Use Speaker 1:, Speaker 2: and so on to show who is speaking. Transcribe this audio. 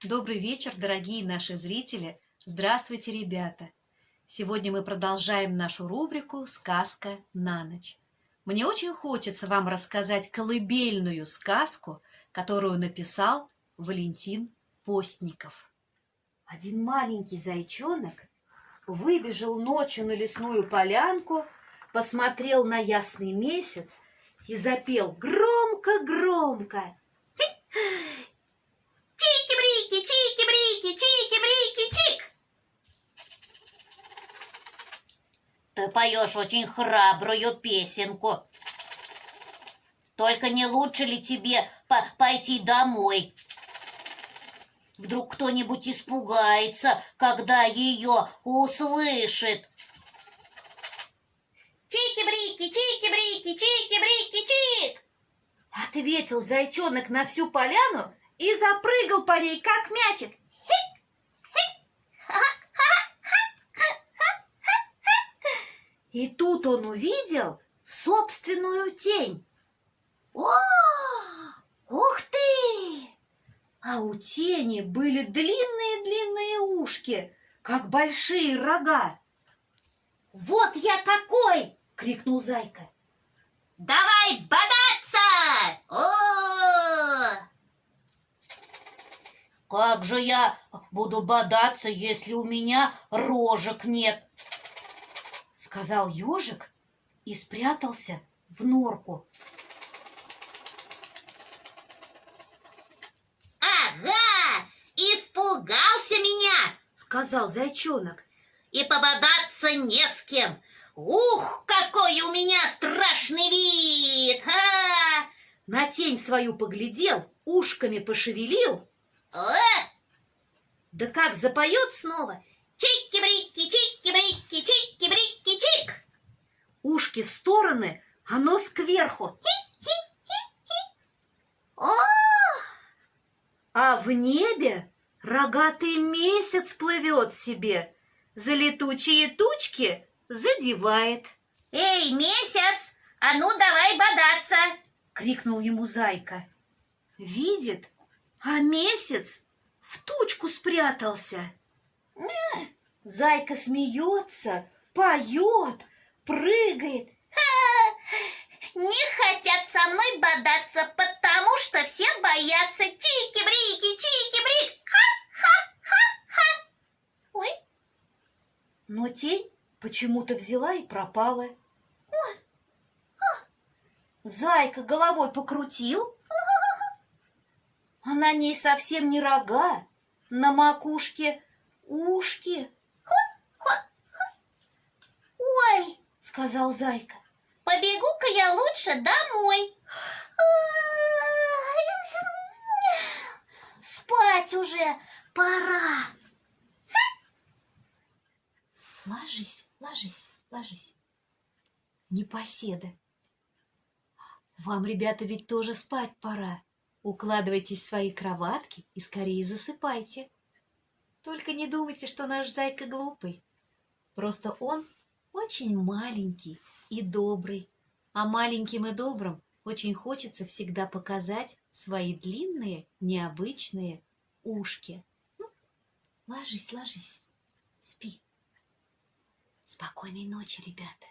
Speaker 1: Добрый вечер, дорогие наши зрители! Здравствуйте, ребята! Сегодня мы продолжаем нашу рубрику «Сказка на ночь». Мне очень хочется вам рассказать колыбельную сказку, которую написал Валентин Постников. Один маленький зайчонок выбежал ночью на лесную полянку, посмотрел на ясный месяц и запел громко-громко:
Speaker 2: Чики-брики, чики-брики, чики-брики, чик! Ты поешь очень храбрую песенку. Только не лучше ли тебе пойти домой? Вдруг кто-нибудь испугается, когда ее услышит. Чики-брики, чики-брики, чики-брики, чик!
Speaker 1: Ответил зайчонок на всю поляну и запрыгал по ней, как мячик. И тут он увидел собственную тень. О, ух ты! А у тени были длинные-длинные ушки, как большие рога. «Вот я какой!» — крикнул зайка.
Speaker 2: Давай бодаться! О! Как же я буду бодаться, если у меня рожек нет?
Speaker 1: Сказал ежик и спрятался в норку.
Speaker 2: Ага, испугался меня,
Speaker 1: Сказал зайчонок.
Speaker 2: и пободаться не с кем. Ух, какой у меня страшный вид! Ха!
Speaker 1: На тень свою поглядел, ушками пошевелил. Да как запоет снова:
Speaker 2: Чики-брики, чики-брики, чики-брики, чик!
Speaker 1: ушки в стороны, а нос кверху.
Speaker 2: О!
Speaker 1: А в небе рогатый месяц плывет себе, за летучие тучки задевает.
Speaker 2: Эй, месяц, а ну давай бодаться!
Speaker 1: Крикнул ему зайка. Видит, а месяц в тучку спрятался. Зайка смеется, поет, прыгает.
Speaker 2: Не хотят со мной бодаться, потому что все боятся. Чики-брики, чики-брик! Ха-ха-ха-ха! Ой,
Speaker 1: Но тень почему-то взяла и пропала. Зайка головой покрутил, а на ней совсем не рога, на макушке ушки.
Speaker 2: ой,
Speaker 1: Сказал зайка.
Speaker 2: побегу-ка я лучше домой. Спать уже пора.
Speaker 1: Ложись, ложись, ложись. Непоседа. Вам, ребята, ведь тоже спать пора. Укладывайтесь в свои кроватки и скорее засыпайте. Только не думайте, что наш зайка глупый. Просто он очень маленький и добрый. А маленьким и добрым очень хочется всегда показать свои длинные, необычные ушки. Ложись, ложись, спи. Спокойной ночи, ребята.